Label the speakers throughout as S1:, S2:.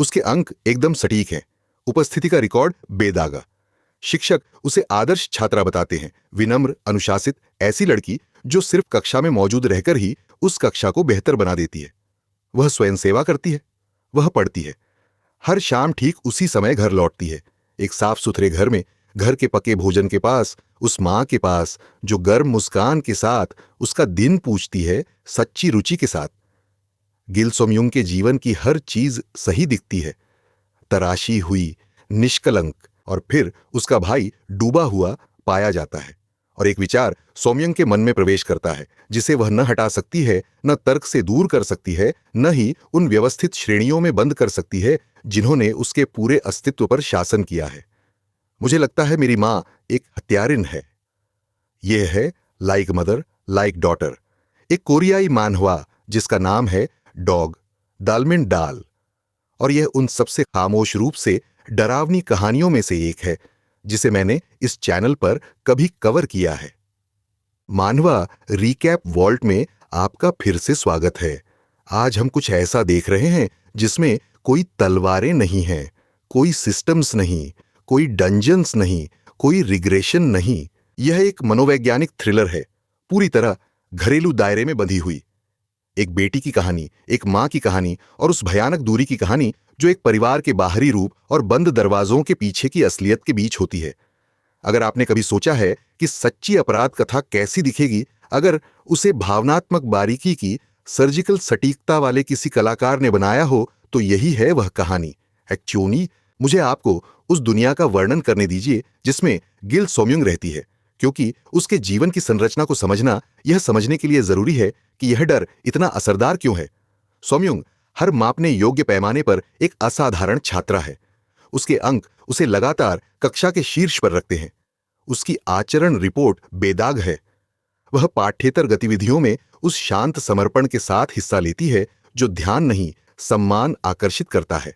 S1: उसके अंक एकदम सटीक हैं, उपस्थिति का रिकॉर्ड बेदागा। शिक्षक उसे आदर्श छात्रा बताते हैं, विनम्र, अनुशासित, ऐसी लड़की जो सिर्फ कक्षा में मौजूद रहकर ही उस कक्षा को बेहतर बना देती है। वह स्वयं सेवा करती है, वह पढ़ती है, हर शाम ठीक उसी समय घर लौटती है, एक साफ सुथरे घर में, घर के पके भोजन के पास, उस माँ के पास जो गर्म मुस्कान के साथ उसका दिन पूछती है, सच्ची रुचि के साथ। गिल सोमयुंग के जीवन की हर चीज सही दिखती है, तराशी हुई, निष्कलंक, और फिर उसका भाई डूबा हुआ पाया जाता है। और एक विचार सोमयंग के मन में प्रवेश करता है, जिसे वह न हटा सकती है, न तर्क से दूर कर सकती है, न ही उन व्यवस्थित श्रेणियों में बंद कर सकती है जिन्होंने उसके पूरे अस्तित्व पर शासन किया है। मुझे लगता है मेरी माँ एक हत्यारिन है। यह है लाइक मदर लाइक डॉटर, एक कोरियाई मानहवा जिसका नाम है डॉग दालमिन डाल। और यह उन सबसे खामोश रूप से डरावनी कहानियों में से एक है जिसे मैंने इस चैनल पर कभी कवर किया है। मानवा रीकैप वॉल्ट में आपका फिर से स्वागत है। आज हम कुछ ऐसा देख रहे हैं जिसमें कोई तलवारें नहीं हैं, कोई सिस्टम्स नहीं, कोई डंजन्स नहीं, कोई रिग्रेशन नहीं। यह एक मनोवैज्ञानिक थ्रिलर है, पूरी तरह घरेलू दायरे में बंधी हुई। एक बेटी की कहानी, एक माँ की कहानी, और उस भयानक दूरी की कहानी जो एक परिवार के बाहरी रूप और बंद दरवाजों के पीछे की असलियत के बीच होती है। अगर आपने कभी सोचा है कि सच्ची अपराध कथा कैसी दिखेगी अगर उसे भावनात्मक बारीकी की, सर्जिकल सटीकता वाले किसी कलाकार ने बनाया हो, तो यही है वह कहानी। एक्चुअली मुझे आपको उस दुनिया का वर्णन करने दीजिए जिसमें गिल सोमयुंग रहती है, क्योंकि उसके जीवन की संरचना को समझना यह समझने के लिए जरूरी है कि यह डर इतना असरदार क्यों है। सोमयुंग हर मापने योग्य पैमाने पर एक असाधारण छात्रा है। उसके अंक उसे लगातार कक्षा के शीर्ष पर रखते हैं। उसकी आचरण रिपोर्ट बेदाग है। वह पाठ्येतर गतिविधियों में उस शांत समर्पण के साथ हिस्सा लेती है जो ध्यान नहीं, सम्मान आकर्षित करता है।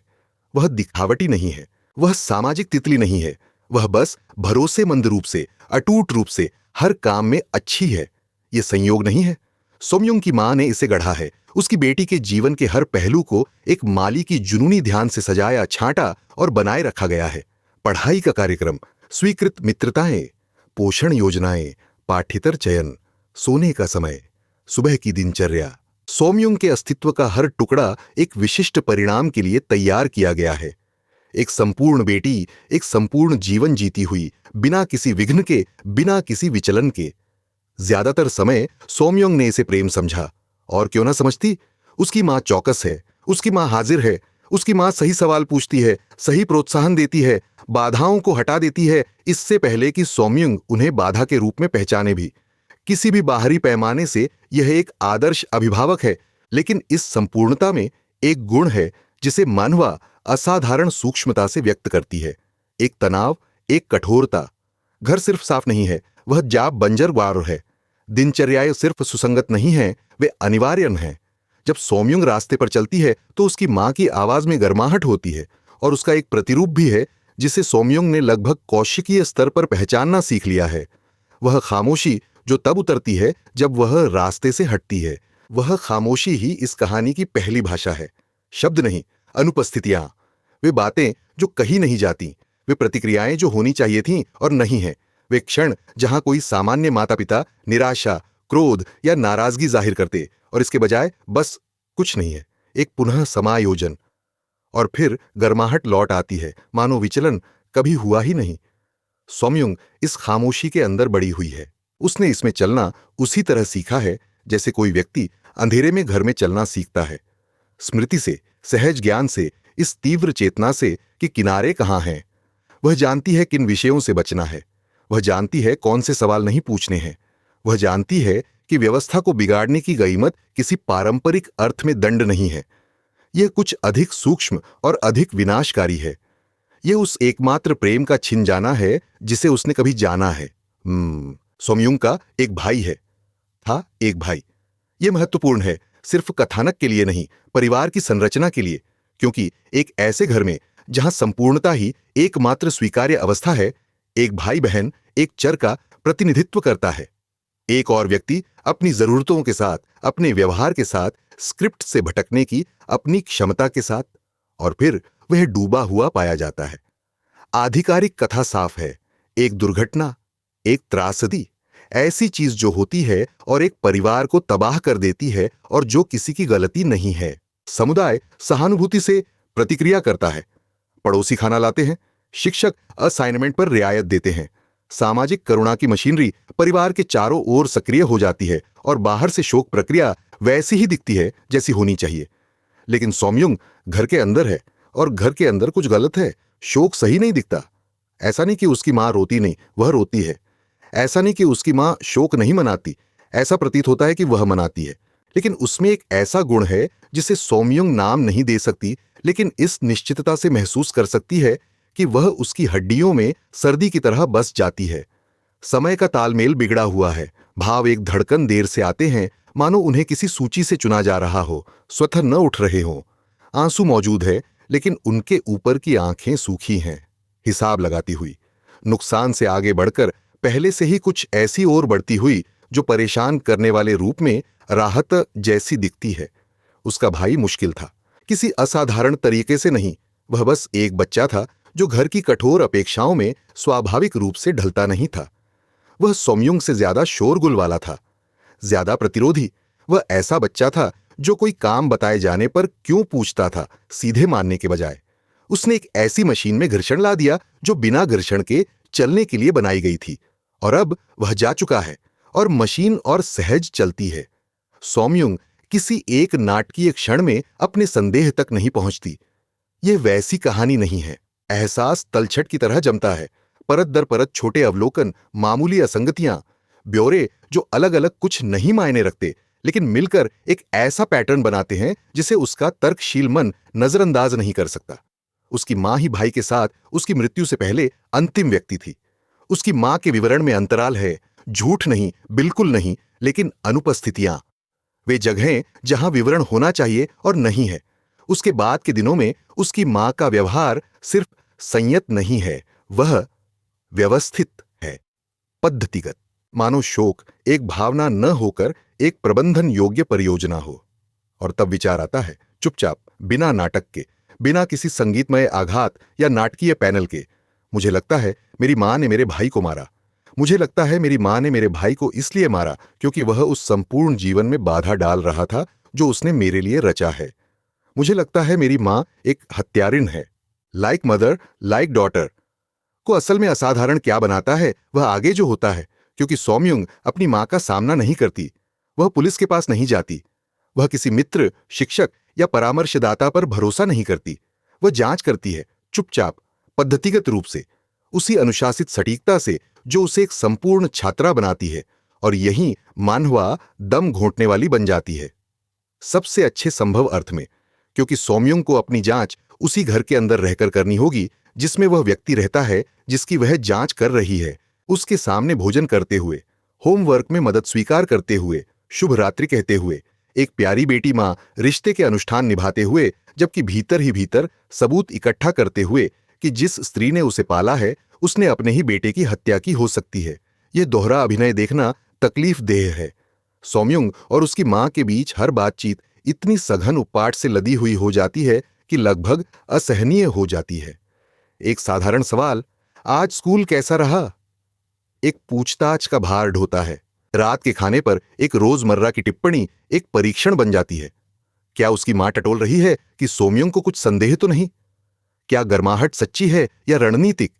S1: वह दिखावटी नहीं है, वह सामाजिक तितली नहीं है, वह बस भरोसेमंद रूप से, अटूट रूप से हर काम में अच्छी है। यह संयोग नहीं है, सोमयुंग की मां ने इसे गढ़ा है। उसकी बेटी के जीवन के हर पहलू को एक माली की जुनूनी ध्यान से सजाया, छांटा और बनाए रखा गया है। पढ़ाई का कार्यक्रम, स्वीकृत मित्रताएं, पोषण योजनाएं, पाठ्येतर चयन, सोने का समय, सुबह की दिनचर्या, सोमयुंग के अस्तित्व का हर टुकड़ा एक विशिष्ट परिणाम के लिए तैयार किया गया है। एक संपूर्ण बेटी एक संपूर्ण जीवन जीती हुई, बिना किसी विघ्न के, बिना किसी विचलन के। ज्यादातर समय सोमयुंग ने इसे प्रेम समझा, और क्यों ना समझती। उसकी मां चौकस है, उसकी मां हाजिर है, उसकी मां सही सवाल पूछती है, सही प्रोत्साहन देती है, बाधाओं को हटा देती है इससे पहले कि सोमयुंग उन्हें बाधा के रूप में पहचाने भी। किसी भी बाहरी पैमाने से यह एक आदर्श अभिभावक है, लेकिन इस संपूर्णता में एक गुण है जिसे मानवा असाधारण सूक्ष्मता से व्यक्त करती है। एक तनाव, एक कठोरता। घर सिर्फ साफ नहीं है, वह जाप बंजर वार है। दिनचर्याएं सिर्फ सुसंगत नहीं हैं, वे अनिवार्य हैं। जब सोमयुंग रास्ते पर चलती है तो उसकी मां की आवाज में गर्माहट होती है, और उसका एक प्रतिरूप भी है जिसे सोमयुंग ने लगभग कौशिकीय स्तर पर पहचानना सीख लिया है। वह खामोशी जो तब उतरती है जब वह रास्ते से हटती है। वह खामोशी ही इस कहानी की पहली भाषा है। शब्द नहीं, अनुपस्थितियां। वे बातें जो कही नहीं जाती, वे प्रतिक्रियाएं जो होनी चाहिए थीं और नहीं है, वे क्षण जहां कोई सामान्य माता पिता निराशा, क्रोध या नाराजगी जाहिर करते, और इसके बजाय बस कुछ नहीं है, एक पुनः समायोजन। और फिर गर्माहट लौट आती है, मानो विचलन कभी हुआ ही नहीं। सोमयुंग इस खामोशी के अंदर बड़ी हुई है। उसने इसमें चलना उसी तरह सीखा है जैसे कोई व्यक्ति अंधेरे में घर में चलना सीखता है। स्मृति से, सहज ज्ञान से, इस तीव्र चेतना से कि किनारे कहाँ हैं। वह जानती है किन विषयों से बचना है। वह जानती है कौन से सवाल नहीं पूछने हैं। वह जानती है कि व्यवस्था को बिगाड़ने की गनीमत किसी पारंपरिक अर्थ में दंड नहीं है। यह कुछ अधिक सूक्ष्म और अधिक विनाशकारी है। यह उस एकमात्र प्रेम का छिन जाना है जिसे उसने कभी जाना है। सोमयुंग का एक भाई है, था एक भाई। यह महत्वपूर्ण है, सिर्फ कथानक के लिए नहीं, परिवार की संरचना के लिए, क्योंकि एक ऐसे घर में जहां संपूर्णता ही एकमात्र स्वीकार्य अवस्था है, एक भाई बहन एक चर का प्रतिनिधित्व करता है। एक और व्यक्ति अपनी जरूरतों के साथ, अपने व्यवहार के साथ, स्क्रिप्ट से भटकने की अपनी क्षमता के साथ, और फिर वह डूबा हुआ पाया जाता है। आधिकारिक कथा साफ है, एक दुर्घटना, एक त्रासदी, ऐसी चीज जो होती है और एक परिवार को तबाह कर देती है और जो किसी की गलती नहीं है। समुदाय सहानुभूति से प्रतिक्रिया करता है। पड़ोसी खाना लाते हैं, शिक्षक असाइनमेंट पर रियायत देते हैं। सामाजिक करुणा की मशीनरी परिवार के चारों ओर सक्रिय हो जाती है और बाहर से शोक प्रक्रिया वैसी ही दिखती है जैसी होनी चाहिए। लेकिन सोमयुंग घर के अंदर है और घर के अंदर कुछ गलत है। शोक सही नहीं दिखता। ऐसा नहीं कि उसकी मां रोती नहीं, वह रोती है। ऐसा नहीं कि उसकी मां शोक नहीं मनाती, ऐसा प्रतीत होता है कि वह मनाती है। लेकिन उसमें एक ऐसा गुण है जिसे सोमयुंग नाम नहीं दे सकती, लेकिन इस निश्चितता से महसूस कर सकती है कि वह उसकी हड्डियों में सर्दी की तरह बस जाती है। समय का तालमेल बिगड़ा हुआ है। भाव एक धड़कन देर से आते हैं, मानो उन्हें किसी सूची से चुना जा रहा हो, स्वतः न उठ रहे हों। आंसू मौजूद है, लेकिन उनके ऊपर की आंखें सूखी हैं, हिसाब लगाती हुई। नुकसान से आगे बढ़कर पहले से ही कुछ ऐसी ओर बढ़ती हुई जो परेशान करने वाले रूप में राहत जैसी दिखती है। उसका भाई मुश्किल था, किसी असाधारण तरीके से नहीं। वह बस एक बच्चा था जो घर की कठोर अपेक्षाओं में स्वाभाविक रूप से ढलता नहीं था। वह सोमयुंग से ज्यादा शोरगुल वाला था, ज्यादा प्रतिरोधी। वह ऐसा बच्चा था जो कोई काम बताए जाने पर क्यों पूछता था, सीधे मानने के बजाय। उसने एक ऐसी मशीन में घर्षण ला दिया जो बिना घर्षण के चलने के लिए बनाई गई थी, और अब वह जा चुका है और मशीन और सहज चलती है। सोमयुंग किसी एक नाटकीय क्षण में अपने संदेह तक नहीं पहुंचती। यह वैसी कहानी नहीं है। एहसास तलछट की तरह जमता है, परत दर परत छोटे अवलोकन, मामूली असंगतियां, ब्यौरे जो अलग अलग कुछ नहीं मायने रखते, लेकिन मिलकर एक ऐसा पैटर्न बनाते हैं जिसे उसका तर्कशील मन नजरअंदाज नहीं कर सकता। उसकी मां ही भाई के साथ उसकी मृत्यु से पहले अंतिम व्यक्ति थी। उसकी मां के विवरण में अंतराल है, झूठ नहीं, बिल्कुल नहीं, लेकिन अनुपस्थितियां, वे जगहें जहां विवरण होना चाहिए और नहीं है। उसके बाद के दिनों में उसकी मां का व्यवहार सिर्फ संयत नहीं है, वह व्यवस्थित है, पद्धतिगत। मानो शोक एक भावना न होकर एक प्रबंधन योग्य परियोजना हो। और तब विचार आता है, चुपचाप, बिना नाटक के, बिना किसी संगीतमय आघात या नाटकीय पैनल के। मुझे लगता है मेरी मां ने मेरे भाई को मारा। मुझे लगता है मेरी मां ने मेरे भाई को इसलिए मारा क्योंकि वह उस संपूर्ण जीवन में बाधा डाल रहा था जो उसने मेरे लिए रचा है। मुझे लगता है मेरी मां एक हत्यारिन है। लाइक मदर लाइक डॉटर को असल में असाधारण क्या बनाता है, वह आगे जो होता है, क्योंकि सोमयुंग अपनी मां का सामना नहीं करती। वह पुलिस के पास नहीं जाती। वह किसी मित्र, शिक्षक या परामर्शदाता पर भरोसा नहीं करती। वह जांच करती है, चुपचाप, पद्धतिगत रूप से, उसी अनुशासित सटीकता से जो उसे एक संपूर्ण छात्रा बनाती है, और यही मानवा दम घोंटने वाली बन जाती है, सबसे अच्छे संभव अर्थ में। क्योंकि सोमयुंग को अपनी जांच उसी घर के अंदर रहकर करनी होगी जिसमें वह व्यक्ति रहता है जिसकी वह जांच कर रही है। उसके सामने भोजन करते हुए, होमवर्क में मदद स्वीकार करते हुए, शुभ रात्रि कहते हुए, एक प्यारी बेटी मां रिश्ते के अनुष्ठान निभाते हुए, जबकि भीतर ही भीतर सबूत इकट्ठा करते हुए कि जिस स्त्री ने उसे पाला है उसने अपने ही बेटे की हत्या की हो सकती है। यह दोहरा अभिनय देखना तकलीफ देह है। सोमयुंग और उसकी मां के बीच हर बातचीत इतनी सघन उपपाठ से लदी हुई हो जाती है कि लगभग असहनीय हो जाती है। एक साधारण सवाल, आज स्कूल कैसा रहा, एक पूछताछ का भार ढोता है। रात के खाने पर एक रोजमर्रा की टिप्पणी एक परीक्षण बन जाती है। क्या उसकी मां टटोल रही है कि सोमयुंग को कुछ संदेह तो नहीं? क्या गर्माहट सच्ची है या रणनीतिक?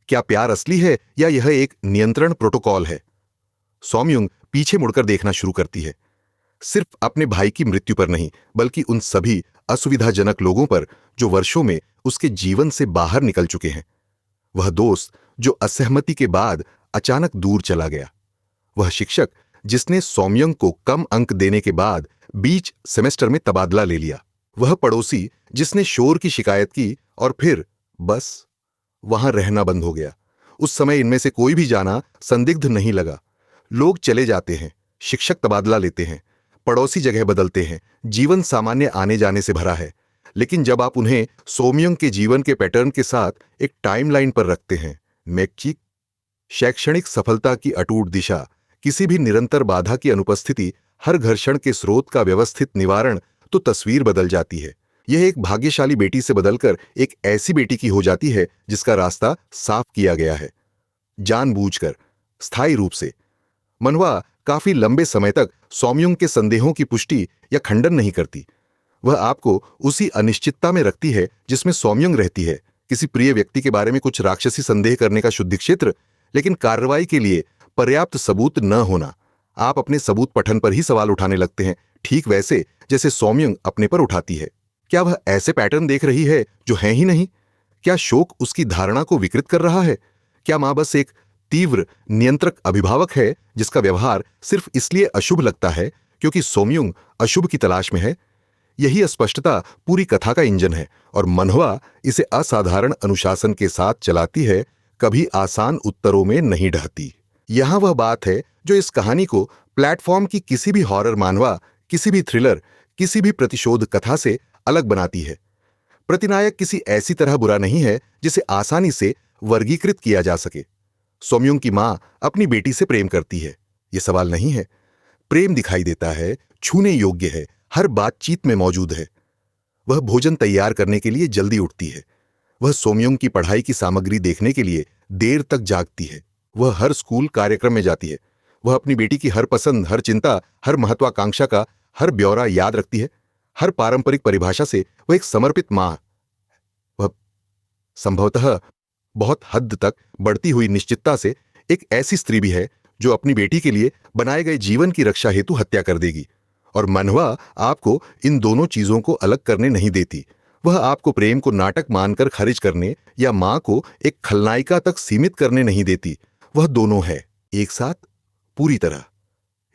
S1: क्या प्यार असली है या यह एक नियंत्रण प्रोटोकॉल है? सोमयुंग पीछे मुड़कर देखना शुरू करती है, सिर्फ अपने भाई की मृत्यु पर नहीं, बल्कि उन सभी असुविधाजनक लोगों पर जो वर्षों में उसके जीवन से बाहर निकल चुके हैं। वह दोस्त जो असहमति के बाद अचानक दूर चला गया, वह शिक्षक जिसने सोमयुंग को कम अंक देने के बाद बीच सेमेस्टर में तबादला ले लिया, वह पड़ोसी जिसने शोर की शिकायत की और फिर बस वहां रहना बंद हो गया। उस समय इनमें से कोई भी जाना संदिग्ध नहीं लगा। लोग चले जाते हैं, शिक्षक तबादला लेते हैं, पड़ोसी जगह बदलते हैं, जीवन सामान्य आने जाने से भरा है। लेकिन जब आप उन्हें सोमयुंग के जीवन के पैटर्न के साथ एक टाइमलाइन पर रखते हैं, मैकचिक, शैक्षणिक सफलता की अटूट दिशा, किसी भी निरंतर बाधा की अनुपस्थिति, हर घर्षण के स्रोत का व्यवस्थित निवारण, तो तस्वीर बदल जाती है। यह एक भाग्यशाली बेटी से बदलकर एक ऐसी बेटी की हो जाती है जिसका रास्ता साफ किया गया है, जानबूझकर, स्थायी रूप से। मनवा काफी लंबे समय तक सौम्युंग के संदेहों की पुष्टि या खंडन नहीं करती। वह आपको उसी अनिश्चितता में रखती है जिसमें सौम्युंग रहती है, किसी प्रिय व्यक्ति के बारे में कुछ राक्षसी संदेह करने का शुद्ध क्षेत्र, लेकिन कार्रवाई के लिए पर्याप्त सबूत न होना। आप अपने सबूत पठन पर ही सवाल उठाने लगते हैं, ठीक वैसे जैसे सौम्युंग अपने पर उठाती है। क्या वह ऐसे पैटर्न देख रही है जो हैं ही नहीं? क्या शोक उसकी धारणा को विकृत कर रहा है? क्या मां बस एक तीव्र नियंत्रक अभिभावक है जिसका व्यवहार सिर्फ इसलिए अशुभ लगता है क्योंकि सौम्युंग अशुभ की तलाश में है? यही अस्पष्टता पूरी कथा का इंजन है और मनहवा इसे असाधारण अनुशासन के साथ चलाती है, कभी आसान उत्तरों में नहीं ढहती। यहां वह बात है जो इस कहानी को प्लेटफॉर्म की किसी भी हॉरर मानवा, किसी भी थ्रिलर, किसी भी प्रतिशोध कथा से अलग बनाती है। प्रतिनायक किसी ऐसी तरह बुरा नहीं है जिसे आसानी से वर्गीकृत किया जा सके। सौम्युंग की मां अपनी बेटी से प्रेम करती है, यह सवाल नहीं है। प्रेम दिखाई देता है, छूने योग्य है, हर बातचीत में मौजूद है। वह भोजन तैयार करने के लिए जल्दी उठती है। वह सौम्युंग की पढ़ाई की सामग्री देखने के लिए देर तक जागती है। वह हर स्कूल कार्यक्रम में जाती है। वह अपनी बेटी की हर पसंद, हर चिंता, हर महत्वाकांक्षा का हर ब्यौरा याद रखती है। हर पारंपरिक परिभाषा से वह एक समर्पित मां, वह संभवतः बहुत हद तक बढ़ती हुई निश्चितता से एक ऐसी स्त्री भी है जो अपनी बेटी के लिए बनाए गए जीवन की रक्षा हेतु हत्या कर देगी। और मनहवा आपको इन दोनों चीजों को अलग करने नहीं देती। वह आपको प्रेम को नाटक मानकर खारिज करने या मां को एक खलनायिका तक सीमित करने नहीं देती। वह दोनों है, एक साथ, पूरी तरह।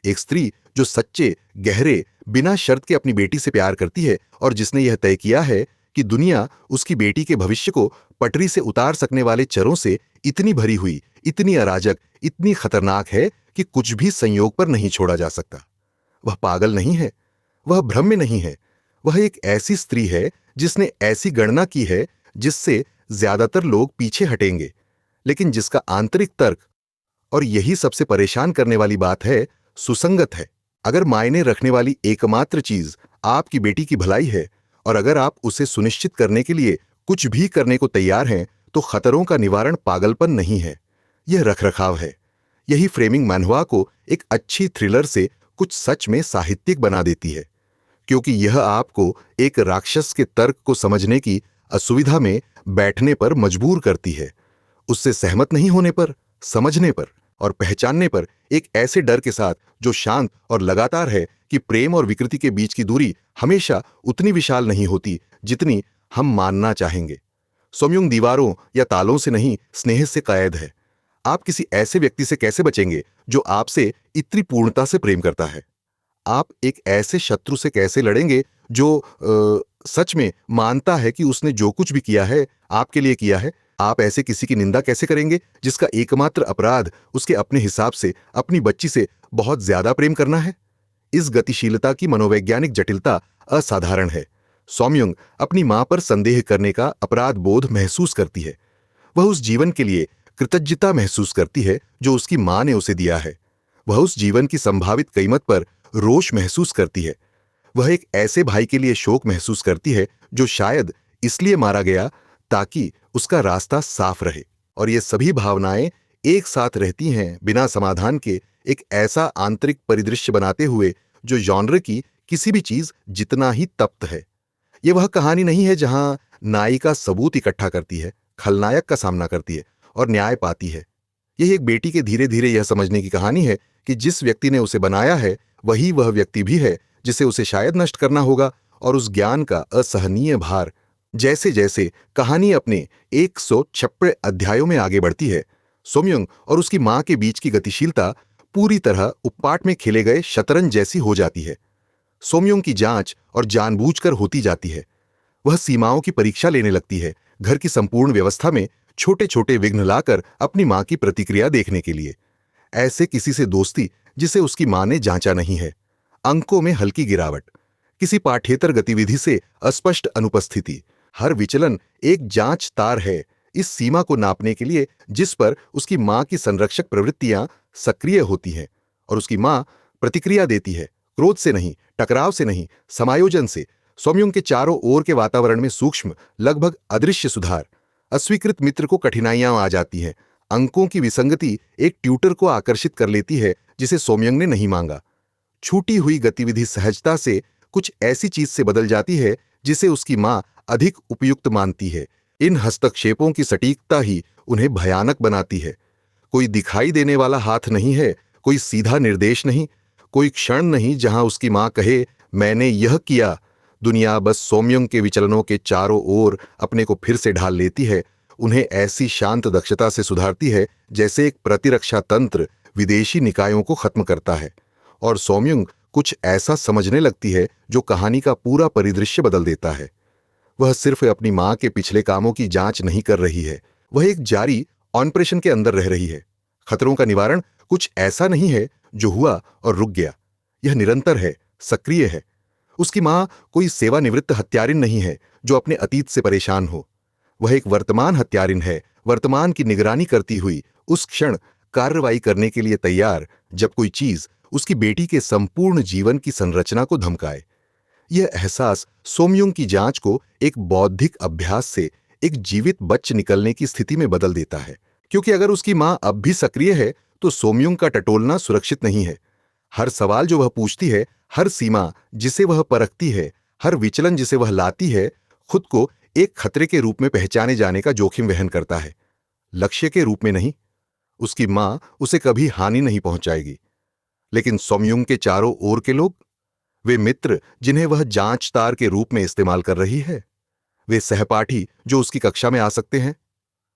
S1: एक स्त्री जो सच्चे, गहरे, बिना शर्त के अपनी बेटी से प्यार करती है और जिसने यह तय किया है कि दुनिया उसकी बेटी के भविष्य को पटरी से उतार सकने वाले चरों से इतनी भरी हुई, इतनी अराजक, इतनी खतरनाक है कि कुछ भी संयोग पर नहीं छोड़ा जा सकता। वह पागल नहीं है, वह भ्रम में नहीं है। वह एक ऐसी स्त्री है जिसने ऐसी गणना की है जिससे ज्यादातर लोग पीछे हटेंगे, लेकिन जिसका आंतरिक तर्क, और यही सबसे परेशान करने वाली बात है, सुसंगत है। अगर मायने रखने वाली एकमात्र चीज आपकी बेटी की भलाई है और अगर आप उसे सुनिश्चित करने के लिए कुछ भी करने को तैयार हैं, तो खतरों का निवारण पागलपन नहीं है, यह रखरखाव है। यही फ्रेमिंग मनहवा को एक अच्छी थ्रिलर से कुछ सच में साहित्यिक बना देती है, क्योंकि यह आपको एक राक्षस के तर्क को समझने की असुविधा में बैठने पर मजबूर करती है। उससे सहमत नहीं होने पर, समझने पर और पहचानने पर, एक ऐसे डर के साथ जो शांत और लगातार है कि प्रेम और विकृति के बीच की दूरी हमेशा उतनी विशाल नहीं होती जितनी हम मानना चाहेंगे। सौम्युंग दीवारों या तालों से नहीं, स्नेह से कैद है। आप किसी ऐसे व्यक्ति से कैसे बचेंगे जो आपसे इतनी पूर्णता से प्रेम करता है? आप एक ऐसे शत्रु से कैसे लड़ेंगे जो सच में मानता है कि उसने जो कुछ भी किया है आपके लिए किया है? आप ऐसे किसी की निंदा कैसे करेंगे जिसका एकमात्र अपराध उसके अपने हिसाब से अपनी बच्ची से बहुत ज्यादा प्रेम करना है? इस गतिशीलता की मनोवैज्ञानिक जटिलता असाधारण है। सौम्युंग अपनी मां पर संदेह करने का अपराध बोध महसूस करती है। वह उस जीवन के लिए कृतज्ञता महसूस करती है जो उसकी मां ने उसे दिया है। वह उस जीवन की संभावित कीमत पर रोष महसूस करती है। वह एक ऐसे भाई के लिए शोक महसूस करती है जो शायद इसलिए मारा गया ताकि उसका रास्ता साफ रहे। और ये सभी भावनाएं एक साथ रहती हैं बिना समाधान के, एक ऐसा आंतरिक परिदृश्य बनाते हुए जो जॉनर की किसी भी चीज जितना ही तप्त है। ये वह कहानी नहीं है जहां नायिका सबूत इकट्ठा करती है, खलनायक का सामना करती है और न्याय पाती है। यह एक बेटी के धीरे धीरे यह समझने की कहानी है कि जिस व्यक्ति ने उसे बनाया है वही वह व्यक्ति भी है जिसे उसे शायद नष्ट करना होगा, और उस ज्ञान का असहनीय भार। जैसे जैसे कहानी अपने 156 अध्यायों में आगे बढ़ती है, सौम्युंग और उसकी मां के बीच की गतिशीलता पूरी तरह उपपाट में खेले गए शतरंज जैसी हो जाती है। सौम्युंग की जांच और जानबूझकर होती जाती है। वह सीमाओं की परीक्षा लेने लगती है, घर की संपूर्ण व्यवस्था में छोटे छोटे विघ्न लाकर अपनी मां की प्रतिक्रिया देखने के लिए। ऐसे किसी से दोस्ती जिसे उसकी मां ने जांचा नहीं है, अंकों में हल्की गिरावट, किसी पाठ्येतर गतिविधि से अस्पष्ट अनुपस्थिति, हर विचलन एक जांच तार है इस सीमा को नापने के लिए जिस पर उसकी मां की संरक्षक प्रवृत्तियां सक्रिय होती हैं, और उसकी मां प्रतिक्रिया देती है, क्रोध से नहीं, टकराव से नहीं, समायोजन से, सोमयुंग के चारों ओर के वातावरण में सूक्ष्म, लगभग अदृश्य सुधार। अस्वीकृत मित्र को कठिनाइयां आ जाती हैं। अंकों की विसंगति एक ट्यूटर को आकर्षित कर लेती है जिसे सोमयंग ने नहीं मांगा। छूटी हुई गतिविधि सहजता से कुछ ऐसी चीज से बदल जाती है जिसे उसकी मां अधिक उपयुक्त मानती है। इन हस्तक्षेपों की सटीकता ही उन्हें भयानक बनाती है। कोई दिखाई देने वाला हाथ नहीं है, कोई सीधा निर्देश नहीं, कोई क्षण नहीं जहां उसकी मां कहे मैंने यह किया। दुनिया बस सोमयंग के विचलनों के चारों ओर अपने को फिर से ढाल लेती है, उन्हें ऐसी शांत दक्षता से सुधारती है जैसे एक प्रतिरक्षा तंत्र विदेशी निकायों को खत्म करता है। और सोमयंग कुछ ऐसा समझने लगती है जो कहानी का पूरा परिदृश्य बदल देता है। वह सिर्फ अपनी मां के पिछले कामों की जांच नहीं कर रही है, वह एक जारी ऑपरेशन के अंदर रह रही है। खतरों का निवारण कुछ ऐसा नहीं है जो हुआ और रुक गया, यह निरंतर है, सक्रिय है। उसकी मां कोई सेवानिवृत्त हत्यारिन नहीं है जो अपने अतीत से परेशान हो। वह एक वर्तमान हत्यारिन है, वर्तमान की निगरानी करती हुई, उस क्षण कार्रवाई करने के लिए तैयार जब कोई चीज उसकी बेटी के संपूर्ण जीवन की संरचना को धमकाए। यह एहसास सोमयुंग की जांच को एक बौद्धिक अभ्यास से एक जीवित बच निकलने की स्थिति में बदल देता है, क्योंकि अगर उसकी मां अब भी सक्रिय है तो सोमयुंग का टटोलना सुरक्षित नहीं है। हर सवाल जो वह पूछती है, हर सीमा जिसे वह परखती है, हर विचलन जिसे वह लाती है, खुद को एक खतरे के रूप में पहचाने जाने का जोखिम वहन करता है, लक्ष्य के रूप में नहीं। उसकी मां उसे कभी हानि नहीं पहुंचाएगी, लेकिन सोमयुंग के चारों ओर के लोग, वे मित्र जिन्हें वह जांचतार के रूप में इस्तेमाल कर रही है, वे सहपाठी जो उसकी कक्षा में आ सकते हैं,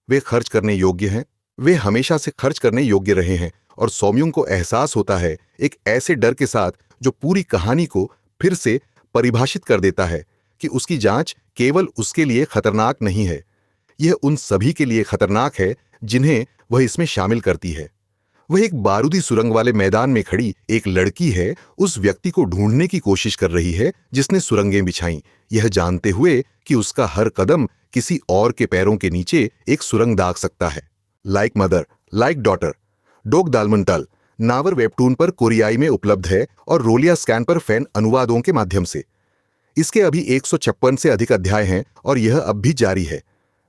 S1: वे खर्च करने योग्य हैं, वे हमेशा से खर्च करने योग्य रहे हैं। और सोमयुंग को एहसास होता है एक ऐसे डर के साथ जो पूरी कहानी को फिर से परिभाषित कर देता है कि उसकी जांच केवल उसके लिए खतरनाक नहीं है, यह उन सभी के लिए खतरनाक है जिन्हें वह इसमें शामिल करती है। वह एक बारूदी सुरंग वाले मैदान में खड़ी एक लड़की है, उस व्यक्ति को ढूंढने की कोशिश कर रही है जिसने सुरंगें बिछाई, यह जानते हुए कि उसका हर कदम किसी और के पैरों के नीचे एक सुरंग दाग सकता है। लाइक मदर, लाइक डॉटर, डोग दालमंटल नावर वेबटून पर कोरियाई में उपलब्ध है और रोलिया स्कैन पर फैन अनुवादों के माध्यम से। इसके अभी 156 से अधिक अध्याय हैं और यह अब भी जारी है।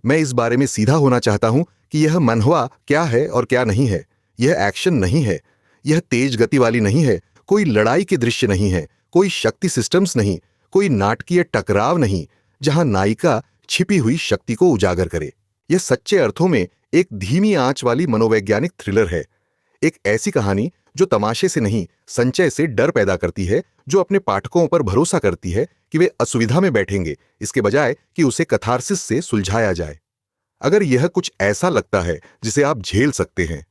S1: मैं इस बारे में सीधा होना चाहता हूं कि यह मनहवा क्या है और क्या नहीं है। यह एक्शन नहीं है, यह तेज गति वाली नहीं है, कोई लड़ाई के दृश्य नहीं है, कोई शक्ति सिस्टम्स नहीं, कोई नाटकीय टकराव नहीं जहां नायिका छिपी हुई शक्ति को उजागर करे। यह सच्चे अर्थों में एक धीमी आंच वाली मनोवैज्ञानिक थ्रिलर है, एक ऐसी कहानी जो तमाशे से नहीं, संचय से डर पैदा करती है, जो अपने पाठकों पर भरोसा करती है कि वे असुविधा में बैठेंगे इसके बजाय कि उसे कथारसिस से सुलझाया जाए। अगर यह कुछ ऐसा लगता है जिसे आप झेल सकते हैं,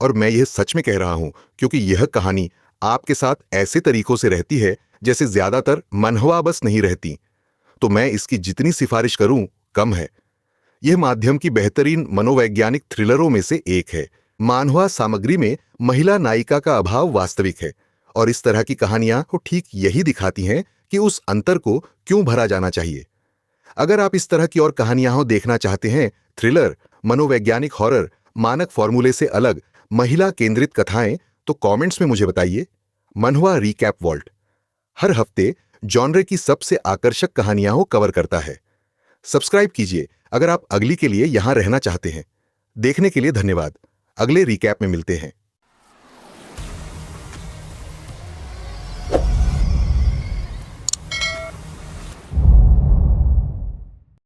S1: और मैं यह सच में कह रहा हूं क्योंकि यह कहानी आपके साथ ऐसे तरीकों से रहती है जैसे ज्यादातर मनहवा बस नहीं रहती, तो मैं इसकी जितनी सिफारिश करूं कम है। यह माध्यम की बेहतरीन मनोवैज्ञानिक थ्रिलरों में से एक है। मानहवा सामग्री में महिला नायिका का अभाव वास्तविक है, और इस तरह की कहानियां तो ठीक यही दिखाती हैं कि उस अंतर को क्यों भरा जाना चाहिए। अगर आप इस तरह की और कहानियां देखना चाहते हैं, थ्रिलर, मनोवैज्ञानिक हॉरर, मानक फॉर्मूले से अलग महिला केंद्रित कथाएं, तो कमेंट्स में मुझे बताइए। मनहवा रिकैप वॉल्ट हर हफ्ते जॉनरे की सबसे आकर्षक कहानियां को कवर करता है। सब्सक्राइब कीजिए अगर आप अगली के लिए यहां रहना चाहते हैं। देखने के लिए धन्यवाद। अगले रिकैप में मिलते हैं।